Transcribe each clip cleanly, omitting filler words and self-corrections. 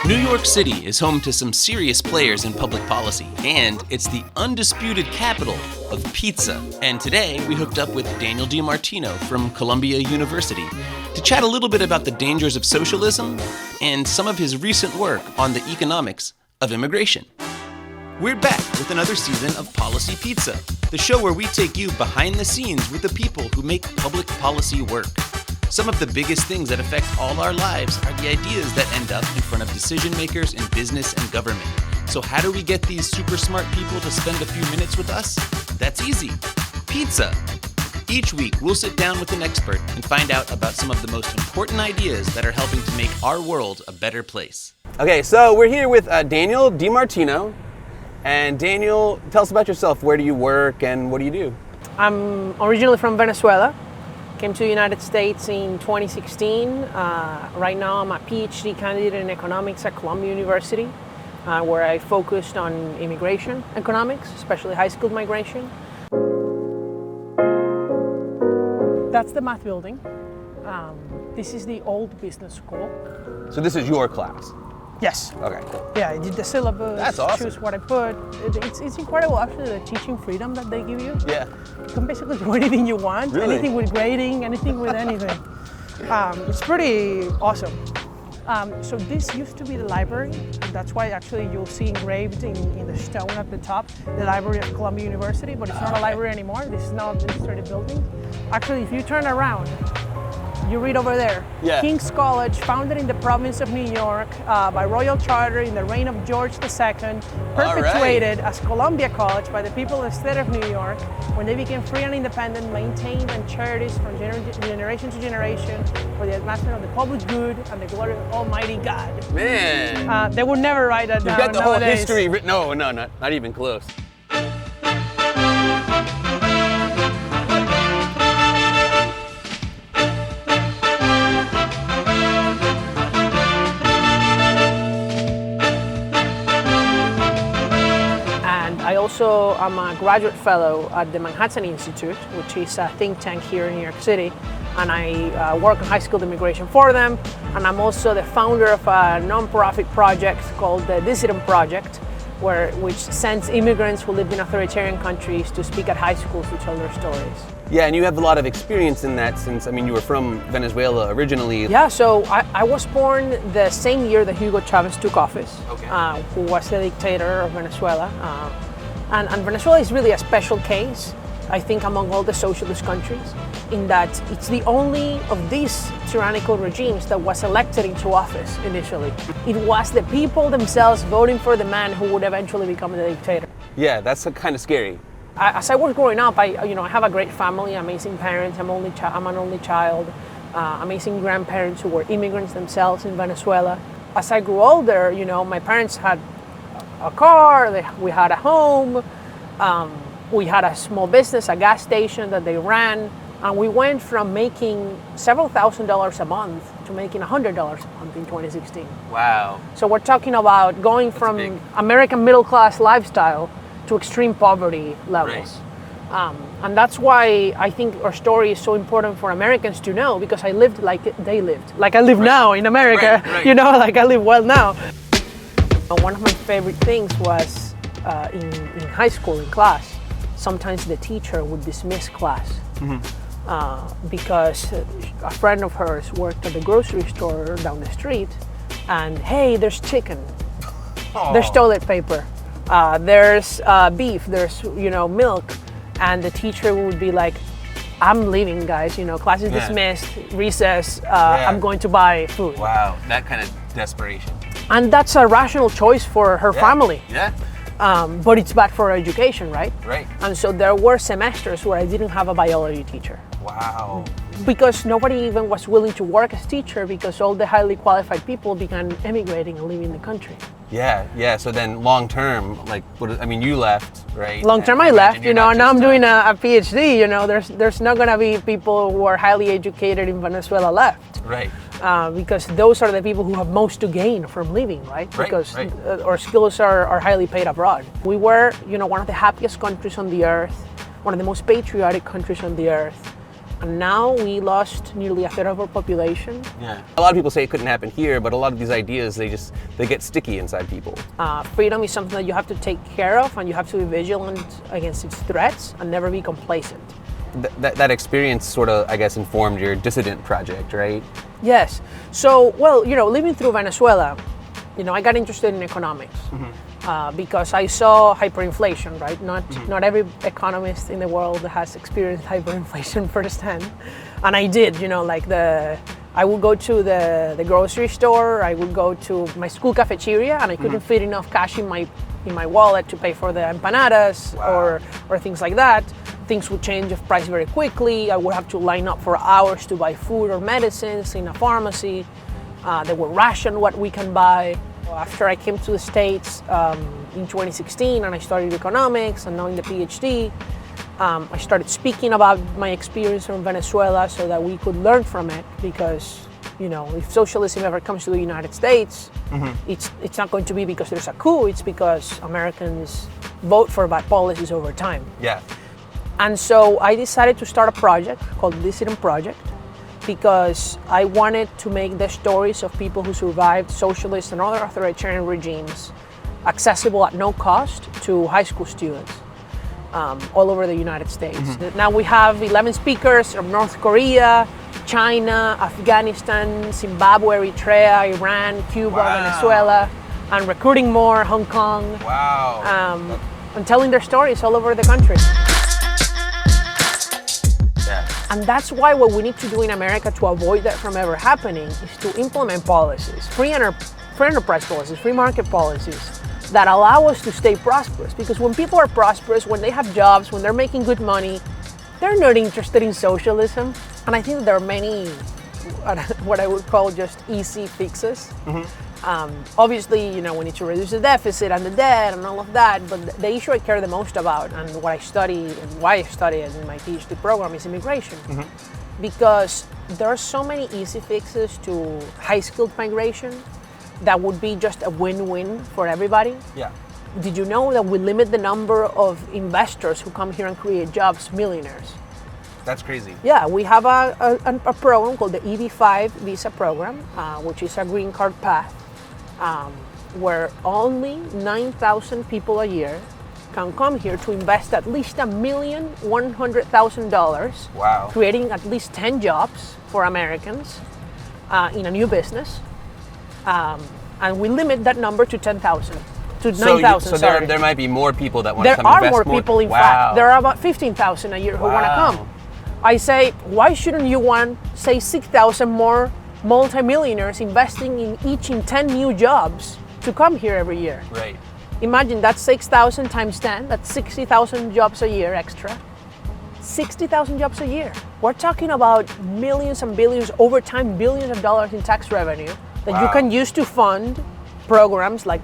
New York City is home to some serious players in public policy, and it's the undisputed capital of pizza. And today, we hooked up with Daniel Di Martino from Columbia University to chat a little bit about the dangers of socialism and some of his recent work on the economics of immigration. We're back with another season of Policy Pizza, the show where we take you behind the scenes with the people who make public policy work. Some of the biggest things that affect all our lives are the ideas that end up in front of decision makers in business and government. So how do we get these super smart people to spend a few minutes with us? That's easy. Pizza. Each week, we'll sit down with an expert and find out about some of the most important ideas that are helping to make our world a better place. Okay, so we're here with Daniel Di Martino. And Daniel, tell us about yourself. Where do you work and what do you do? I'm originally from Venezuela. Came to the United States in 2016. Right now I'm a PhD candidate in economics at Columbia University, where I focused on immigration economics, especially high-skilled migration. That's the math building. This is the old business school. So this is your class? Yes. Okay, cool. Yeah, I did the syllabus. That's awesome. Choose what I put. It's incredible, actually, the teaching freedom that they give you. Yeah. You can basically do anything you want. Really? Anything with grading, anything with anything. It's pretty awesome. So this used to be the library. And that's why actually you'll see engraved in the stone at the top, the Library of Columbia University, but it's not a library anymore. This is now an administrative building. Actually, if you turn around, you read over there. Yeah. King's College, founded in the province of New York by royal charter in the reign of George II, perpetuated as Columbia College by the people of the state of New York when they became free and independent, maintained and cherished from generation to generation for the advancement of the public good and the glory of Almighty God. Man. They would never write that down. You've got the nowadays. whole history written. No, not even close. I'm a graduate fellow at the Manhattan Institute, which is a think tank here in New York City, and I work on high-skilled immigration for them. And I'm also the founder of a non-profit project called the Dissident Project, which sends immigrants who live in authoritarian countries to speak at high schools to tell their stories. Yeah, and you have a lot of experience in that since, you were from Venezuela originally. Yeah, so I was born the same year that Hugo Chavez took office, who was the dictator of Venezuela. And Venezuela is really a special case, I think, among all the socialist countries, in that it's the only of these tyrannical regimes that was elected into office initially. It was the people themselves voting for the man who would eventually become the dictator. Yeah, that's kind of scary. As I was growing up, I have a great family, amazing parents. I'm an only child, amazing grandparents who were immigrants themselves in Venezuela. As I grew older, my parents had a car, we had a home, we had a small business, a gas station that they ran, and we went from making several $1,000s a month to making $100 a month in 2016. Wow. So we're talking about going from American middle class lifestyle to extreme poverty levels. Right. And that's why I think our story is so important for Americans to know, because I lived like they lived. Like I live now in America, like I live well now. One of my favorite things was in high school, in class, sometimes the teacher would dismiss class because a friend of hers worked at the grocery store down the street, and hey, there's chicken, there's toilet paper, there's beef, there's milk, and the teacher would be like, I'm leaving, guys, class is dismissed, recess, I'm going to buy food. Wow, that kind of desperation. And that's a rational choice for her family. Yeah. But it's bad for her education, right? Right. And so there were semesters where I didn't have a biology teacher. Wow. Because nobody even was willing to work as teacher, because all the highly qualified people began emigrating and leaving the country. Yeah. So then long term, you left, right? Long term I left, and now I'm doing a PhD, there's not gonna be people who are highly educated in Venezuela left. Right. Because those are the people who have most to gain from leaving, right? Because our skills are highly paid abroad. We were, one of the happiest countries on the earth, one of the most patriotic countries on the earth. And now we lost nearly a third of our population. Yeah. A lot of people say it couldn't happen here, but a lot of these ideas, they get sticky inside people. Freedom is something that you have to take care of, and you have to be vigilant against its threats and never be complacent. That experience sort of, I guess, informed your Dissident Project, right? Yes. So, well, living through Venezuela, I got interested in economics. Because I saw hyperinflation, right? Not every economist in the world has experienced hyperinflation firsthand, and I did. I would go to the grocery store, I would go to my school cafeteria, and I couldn't fit enough cash in my wallet to pay for the empanadas. Wow. or things like that. Things would change of price very quickly. I would have to line up for hours to buy food or medicines in a pharmacy. They would ration what we can buy. After I came to the States in 2016 and I studied economics and now in the PhD, I started speaking about my experience from Venezuela so that we could learn from it, because if socialism ever comes to the United States, it's not going to be because there's a coup, it's because Americans vote for bad policies over time. Yeah. And so I decided to start a project called Dissident Project, because I wanted to make the stories of people who survived socialist and other authoritarian regimes accessible at no cost to high school students all over the United States. Now we have 11 speakers from North Korea, China, Afghanistan, Zimbabwe, Eritrea, Iran, Cuba, Venezuela, and recruiting more, Hong Kong. Wow. And telling their stories all over the country. And that's why what we need to do in America to avoid that from ever happening is to implement policies, free enterprise policies, free market policies that allow us to stay prosperous. Because when people are prosperous, when they have jobs, when they're making good money, they're not interested in socialism. And I think that there are many, what I would call just easy fixes. Obviously, we need to reduce the deficit and the debt and all of that, but the issue I care the most about, and what I study and why I study it in my PhD program, is immigration. Because there are so many easy fixes to high-skilled migration that would be just a win-win for everybody. Yeah. Did you know that we limit the number of investors who come here and create jobs, millionaires? That's crazy. Yeah, we have a program called the EB-5 visa program, which is a green card path, where only 9,000 people a year can come here to invest at least $1,100,000. Wow. Creating at least 10 jobs for Americans in a new business. And we limit that number to 10,000. To 9,000. So there might be more people that want to come invest. There are more people, in fact. There are about 15,000 a year who want to come. I say, why shouldn't you want, say, 6,000 more multimillionaires investing in 10 new jobs to come here every year? Right. Imagine that's 6,000 times 10, that's 60,000 jobs a year extra. 60,000 jobs a year. We're talking about millions and billions, over time, billions of dollars in tax revenue that you can use to fund programs like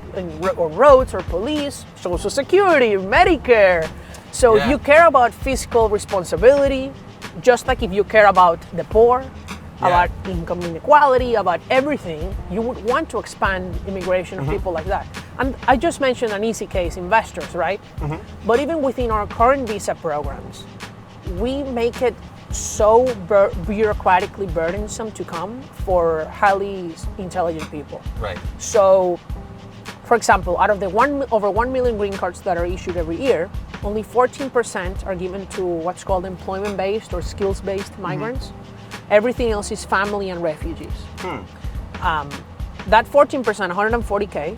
or roads or police, Social Security, Medicare. So if you care about fiscal responsibility, just like if you care about the poor, about income inequality, about everything, you would want to expand immigration of people like that. And I just mentioned an easy case, investors, right? But even within our current visa programs, we make it so bureaucratically burdensome to come for highly intelligent people. Right. So, for example, out of the over 1 million green cards that are issued every year, only 14% are given to what's called employment-based or skills-based migrants. Everything else is family and refugees. That 14%, 140K,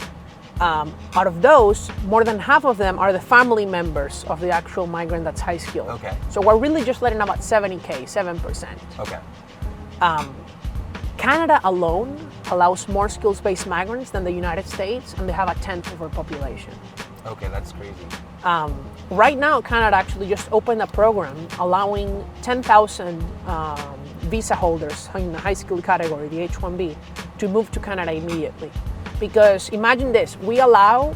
out of those, more than half of them are the family members of the actual migrant that's high skilled. Okay. So we're really just letting about 70K, 7%. Okay. Canada alone allows more skills-based migrants than the United States, and they have a tenth of our population. Okay, that's crazy. Right now, Canada actually just opened a program allowing 10,000 visa holders in the high-skilled category, the H-1B, to move to Canada immediately. Because imagine this, we allow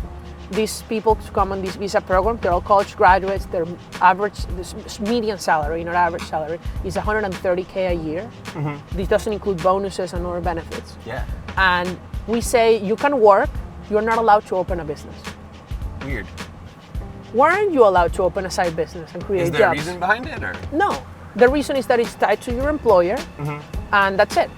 these people to come on this visa program. They're all college graduates. Their average, this median salary, not average salary, is 130K a year. This doesn't include bonuses and other benefits. Yeah. And we say, you can work, you're not allowed to open a business. Weird. Why aren't you allowed to open a side business and create jobs? Is there a reason behind it, or? No. The reason is that it's tied to your employer, and that's it.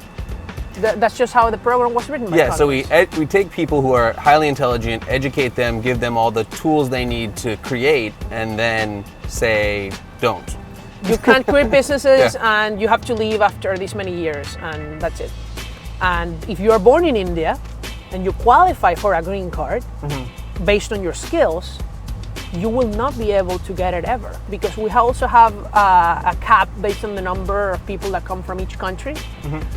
That's just how the program was written by Yeah, so Congress. we take people who are highly intelligent, educate them, give them all the tools they need to create, and then say, don't. You can't create businesses Yeah. and you have to leave after this many years, and that's it. And if you are born in India and you qualify for a green card based on your skills, you will not be able to get it ever, because we also have a cap based on the number of people that come from each country,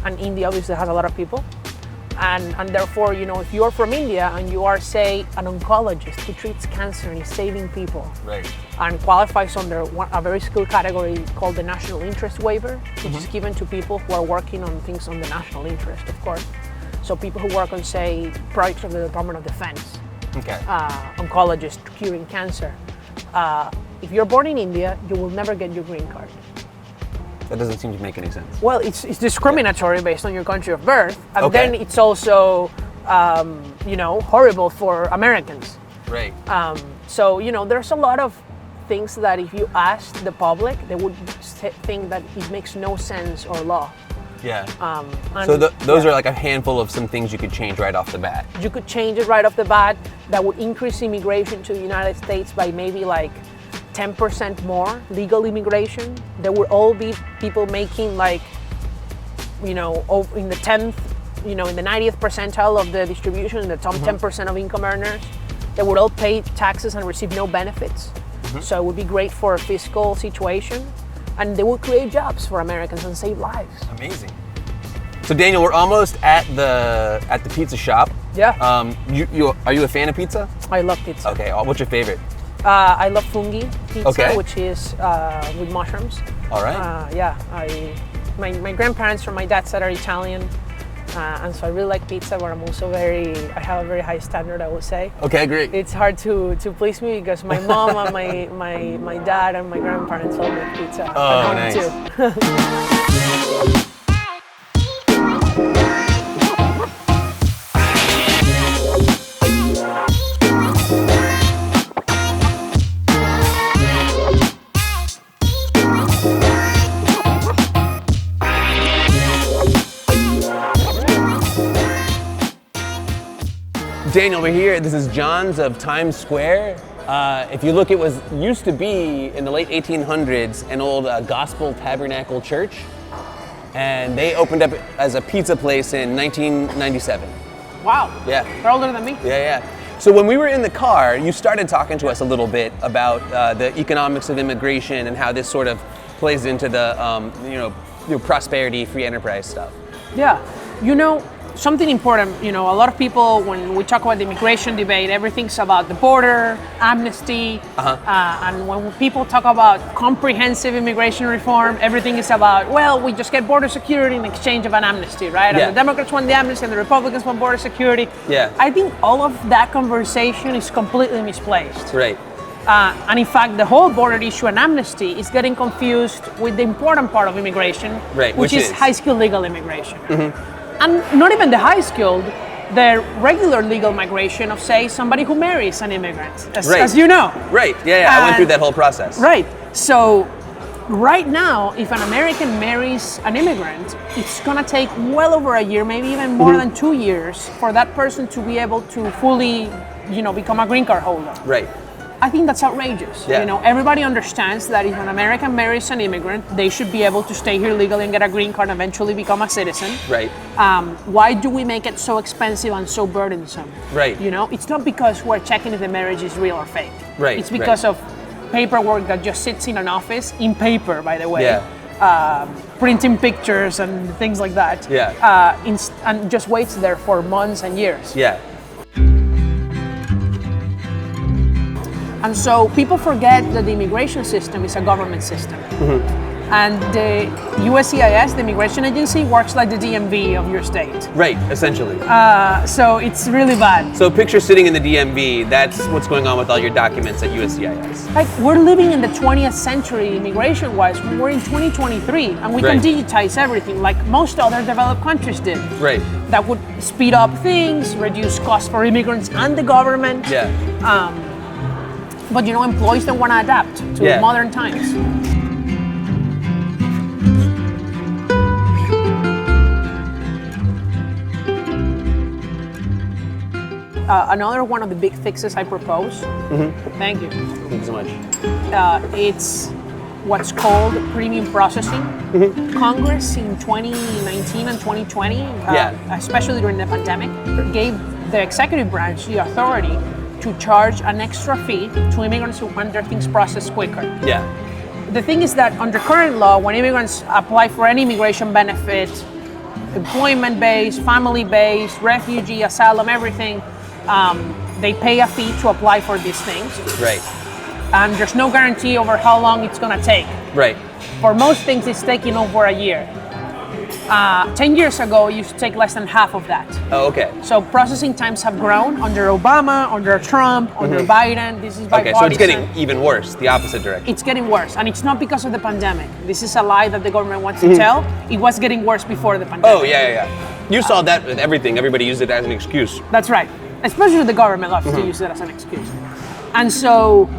and India obviously has a lot of people. And therefore, you know, if you're from India and you are, say, an oncologist who treats cancer and is saving people, Right. and qualifies under a very skilled category called the national interest waiver, which is given to people who are working on things on the national interest, of course. So people who work on, say, projects of the Department of Defense, Okay. oncologists curing cancer. If you're born in India, you will never get your green card. That doesn't seem to make any sense. Well, it's discriminatory based on your country of birth, and Okay. then it's also, you know, horrible for Americans. Right. So, you know, there's a lot of things that if you ask the public, they would think that it makes no sense or law. Yeah. And So those yeah, are like a handful of some things you could change right off the bat. you could change it right off the bat. That would increase immigration to the United States by maybe like 10% more legal immigration. There would all be people making like, you know, in the 10th, you know, in the 90th percentile of the distribution, in the top 10% of income earners. They would all pay taxes and receive no benefits. So it would be great for a fiscal situation, and they would create jobs for Americans and save lives. Amazing. So Daniel, we're almost at the pizza shop. Yeah. Are you a fan of pizza? I love pizza. Okay. What's your favorite? I love fungi pizza, Okay. which is with mushrooms. All right. Yeah, my grandparents from my dad's side are Italian, and so I really like pizza. But I'm also I have a very high standard, I would say. Okay, great. It's hard to please me because my mom and my dad and my grandparents all make pizza. Oh, at home nice. too. Daniel, we're here. This is John's of Times Square. If you look, it used to be in the late 1800s an old gospel tabernacle church, and they opened up as a pizza place in 1997. Wow. Yeah. They're older than me. Yeah. So when we were in the car, you started talking to us a little bit about the economics of immigration and how this sort of plays into the prosperity, free enterprise stuff. Yeah. You know, something important, you know, a lot of people, when we talk about the immigration debate, everything's about the border, amnesty, and when people talk about comprehensive immigration reform, everything is about, well, we just get border security in exchange of an amnesty, right? Yeah. And the Democrats want the amnesty and the Republicans want border security. Yeah. I think all of that conversation is completely misplaced. Right. And in fact, the whole border issue and amnesty is getting confused with the important part of immigration, Right, which which is is? high-skilled legal immigration. And not even the high-skilled, the regular legal migration of, say, somebody who marries an immigrant, as you know. Right, yeah, I went through that whole process. Right. So right now, if an American marries an immigrant, it's going to take well over a year, maybe even more than 2 years, for that person to be able to fully, become a green card holder. Right. I think that's outrageous. Yeah. Everybody understands that if an American marries an immigrant, they should be able to stay here legally and get a green card and eventually become a citizen. Right. Why do we make it so expensive and so burdensome? Right. It's not because we're checking if the marriage is real or fake. Right, It's because of paperwork that just sits in an office, in paper, by the way. Yeah. Printing pictures and things like that. Yeah. And just waits there for months and years. Yeah. And so people forget that the immigration system is a government system. And the USCIS, the immigration agency, works like the DMV of your state. Right, essentially. So it's really bad. So picture sitting in the DMV, that's what's going on with all your documents at USCIS. Like, we're living in the 20th century immigration-wise. We're in 2023, and we Right. can digitize everything like most other developed countries did. Right. That would speed up things, reduce costs for immigrants and the government. Yeah. But employees don't want to adapt to Yeah. modern times. another one of the big fixes I propose. Thank you. Thank you so much. It's what's called premium processing. Congress in 2019 and 2020, especially during the pandemic, gave the executive branch the authority to charge an extra fee to immigrants who want their things processed quicker. Yeah. The thing is that under current law, when immigrants apply for any immigration benefit, employment-based, family-based, refugee, asylum, everything, they pay a fee to apply for these things. Right. And there's no guarantee over how long it's gonna take. Right. For most things, it's taking over a year. 10 years ago, it used to take less than half of that. Oh, okay. So processing times have grown under Obama, under Trump, under Biden. This is bipartisan. Okay, so it's getting even worse, the opposite direction. It's getting worse, and it's not because of the pandemic. This is a lie that the government wants to tell. It was getting worse before the pandemic. Oh, yeah. You saw that with everything. Everybody used it as an excuse. That's right. Especially the government loves to use it as an excuse. And so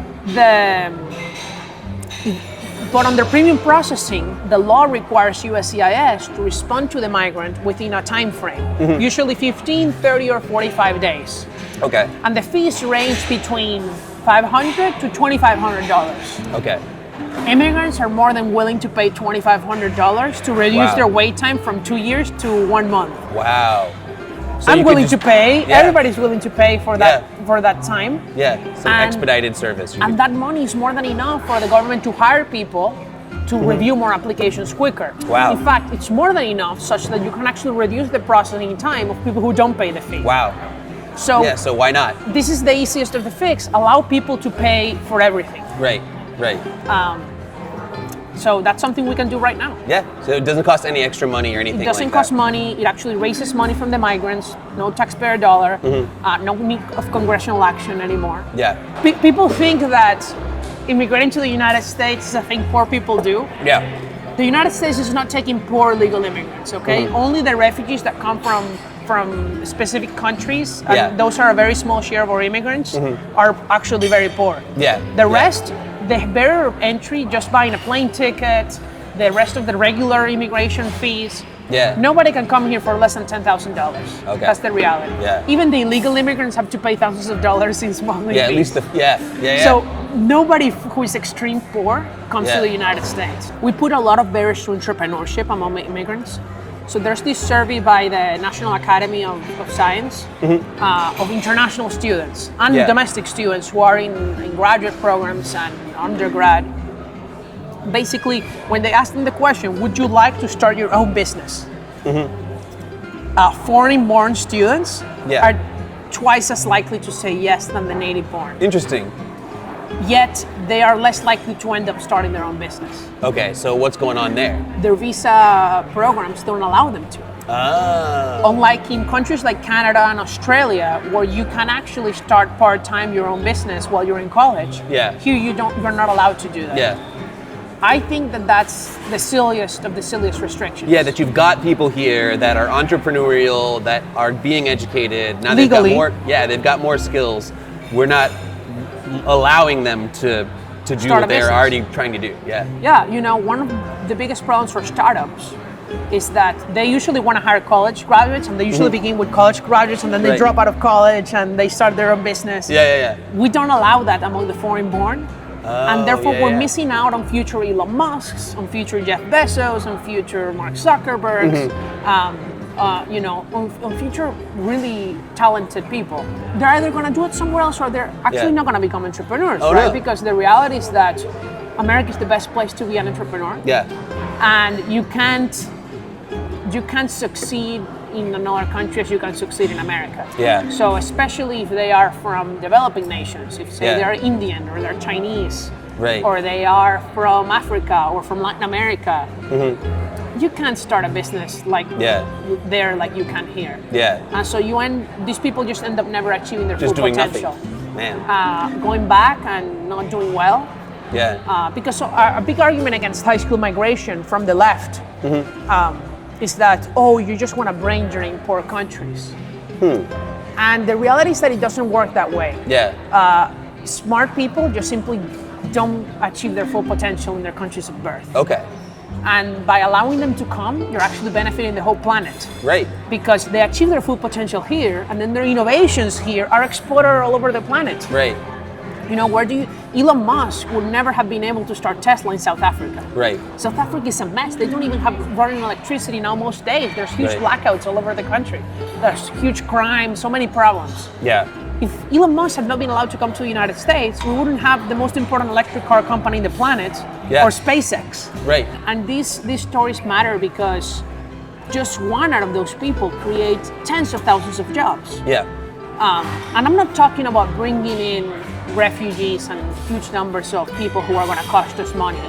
but under premium processing, the law requires USCIS to respond to the migrant within a time frame, usually 15, 30, or 45 days. Okay. And the fees range between $500 to $2,500. Okay. Immigrants are more than willing to pay $2,500 to reduce their wait time from 2 years to 1 month. Wow. So I'm willing to pay. Yeah. Everybody's willing to pay for that time. Yeah, some expedited service. And that money is more than enough for the government to hire people to review more applications quicker. Wow. In fact, it's more than enough such that you can actually reduce the processing time of people who don't pay the fee. Wow. So why not? This is the easiest of the fix. Allow people to pay for everything. Right. So that's something we can do right now. Yeah, so it doesn't cost any extra money or anything like that. It doesn't cost money. It actually raises money from the migrants. No taxpayer dollar. No need of congressional action anymore. Yeah. People think that immigrating to the United States is a thing poor people do. Yeah. The United States is not taking poor legal immigrants, okay? Only the refugees that come from specific countries, and those are a very small share of our immigrants, are actually very poor. Yeah. The rest, the barrier of entry, just buying a plane ticket, the rest of the regular immigration fees, nobody can come here for less than $10,000. Okay. That's the reality. Yeah. Even the illegal immigrants have to pay thousands of dollars in smuggling fees. At least So nobody who is extreme poor comes to the United States. We put a lot of barriers to entrepreneurship among immigrants. So there's this survey by the National Academy of Science of international students and domestic students who are in graduate programs and undergrad. Basically, when they ask them the question, would you like to start your own business? Foreign-born students are twice as likely to say yes than the native-born. Interesting. Yet, they are less likely to end up starting their own business. Okay, so what's going on there? Their visa programs don't allow them to. Oh. Unlike in countries like Canada and Australia, where you can actually start part-time your own business while you're in college. Here you're not allowed to do that. I think that that's the silliest of the silliest restrictions. Yeah, that you've got people here that are entrepreneurial, that are being educated. Now legally. They've got more skills. We're not allowing them to do what they're already trying to do. Yeah, you know, one of the biggest problems for startups is that they usually want to hire college graduates, and they usually begin with college graduates, and then they drop out of college and they start their own business. We don't allow that among the foreign-born. And therefore, we're missing out on future Elon Musks, on future Jeff Bezos, on future Mark Zuckerbergs, on future really talented people. They're either going to do it somewhere else, or they're actually not going to become entrepreneurs, right? No. Because the reality is that America is the best place to be an entrepreneur. And you can't succeed in another country as you can succeed in America. So especially if they are from developing nations, if say they are Indian or they're Chinese, or they are from Africa or from Latin America, you can't start a business like there like you can here. And so these people just end up never achieving their full potential. Nothing. Man. Going back and not doing well. Because a big argument against high school migration from the left is that, you just want to brain drain poor countries. And the reality is that it doesn't work that way. Smart people just simply don't achieve their full potential in their countries of birth. And by allowing them to come, you're actually benefiting the whole planet. Right. Because they achieve their full potential here, and then their innovations here are exported all over the planet. Right. You know, Elon Musk would never have been able to start Tesla in South Africa. Right. South Africa is a mess. They don't even have running electricity now most days. There's huge blackouts all over the country. There's huge crime, so many problems. Yeah. If Elon Musk had not been allowed to come to the United States, we wouldn't have the most important electric car company in the planet, or SpaceX. Right. And these stories matter because just one out of those people create tens of thousands of jobs. Yeah. And I'm not talking about bringing in refugees and huge numbers of people who are going to cost us money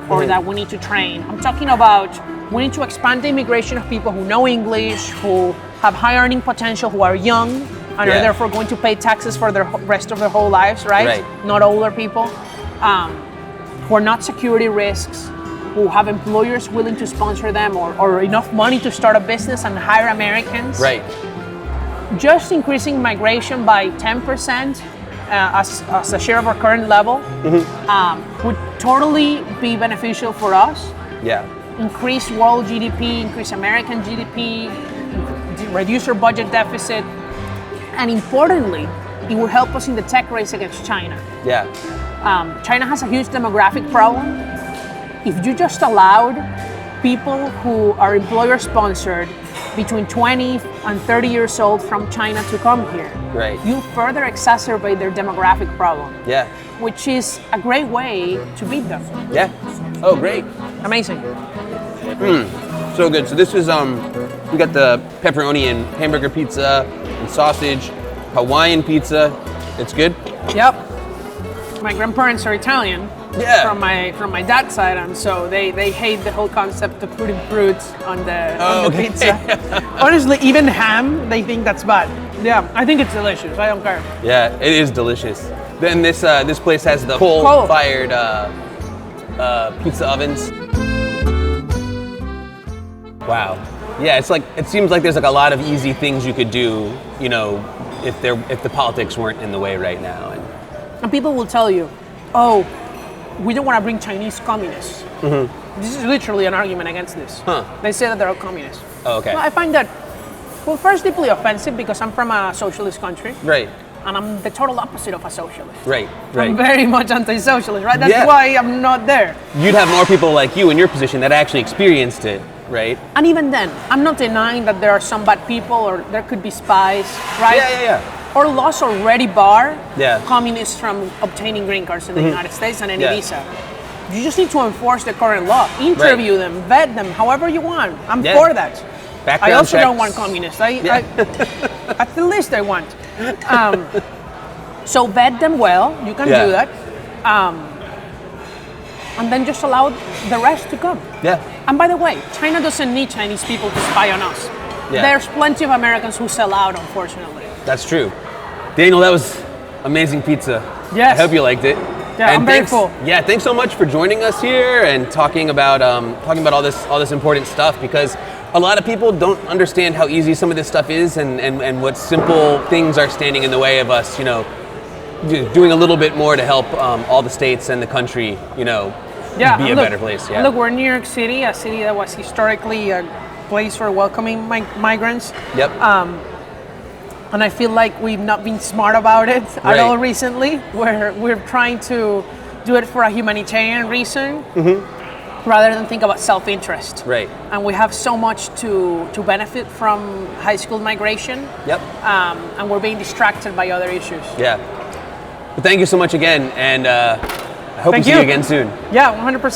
or that we need to train. I'm talking about we need to expand the immigration of people who know English, who have high earning potential, who are young, and are therefore going to pay taxes for the rest of their whole lives, right? Not older people, who are not security risks, who have employers willing to sponsor them or enough money to start a business and hire Americans. Right. Just increasing migration by 10% as a share of our current level would totally be beneficial for us. Yeah. Increase world GDP, increase American GDP, reduce our budget deficit, and importantly, it will help us in the tech race against China. Yeah. China has a huge demographic problem. If you just allowed people who are employer-sponsored between 20 and 30 years old from China to come here, you further exacerbate their demographic problem. Yeah. Which is a great way to beat them. Yeah. Oh, great. Amazing. So good. So this is we got the pepperoni and hamburger pizza and sausage, Hawaiian pizza. It's good. Yep. My grandparents are Italian. Yeah. From my dad's side, and so they hate the whole concept of putting fruits on the pizza. Honestly, even ham, they think that's bad. Yeah, I think it's delicious. I don't care. Yeah, it is delicious. Then this place has the coal-fired pizza ovens. Wow. Yeah, it seems like there's like a lot of easy things you could do, you know, if the politics weren't in the way right now. And people will tell you, oh, we don't want to bring Chinese communists. This is literally an argument against this. They say that they're all communists. Oh, okay. Well, I find that, well, first deeply offensive because I'm from a socialist country. Right. And I'm the total opposite of a socialist. Right. I'm very much anti-socialist, right? That's why I'm not there. You'd have more people like you in your position that actually experienced it, right? And even then, I'm not denying that there are some bad people or there could be spies, right? Yeah. Our laws already bar Yeah. communists from obtaining green cards in the United States and any visa. You just need to enforce the current law, interview them, vet them, however you want. I'm for that. Background I also checks. don't want communists. I at the least I want. So vet them well. You can do that. And then just allow the rest to come. Yeah. And by the way, China doesn't need Chinese people to spy on us. Yeah. There's plenty of Americans who sell out, unfortunately. That's true. Daniel, that was amazing pizza. Yes. I hope you liked it. Yeah, I'm very full. Yeah, thanks so much for joining us here and talking about all this important stuff, because a lot of people don't understand how easy some of this stuff is and what simple things are standing in the way of us, you know, doing a little bit more to help all the states and the country, you know, be a better place. Yeah. Look, we're in New York City, a city that was historically a place for welcoming migrants. Yep. And I feel like we've not been smart about it at all recently. We're trying to do it for a humanitarian reason rather than think about self-interest. Right. And we have so much to benefit from high school migration. Yep. And we're being distracted by other issues. Yeah. But thank you so much again, and I hope to see you again soon. Yeah, 100%.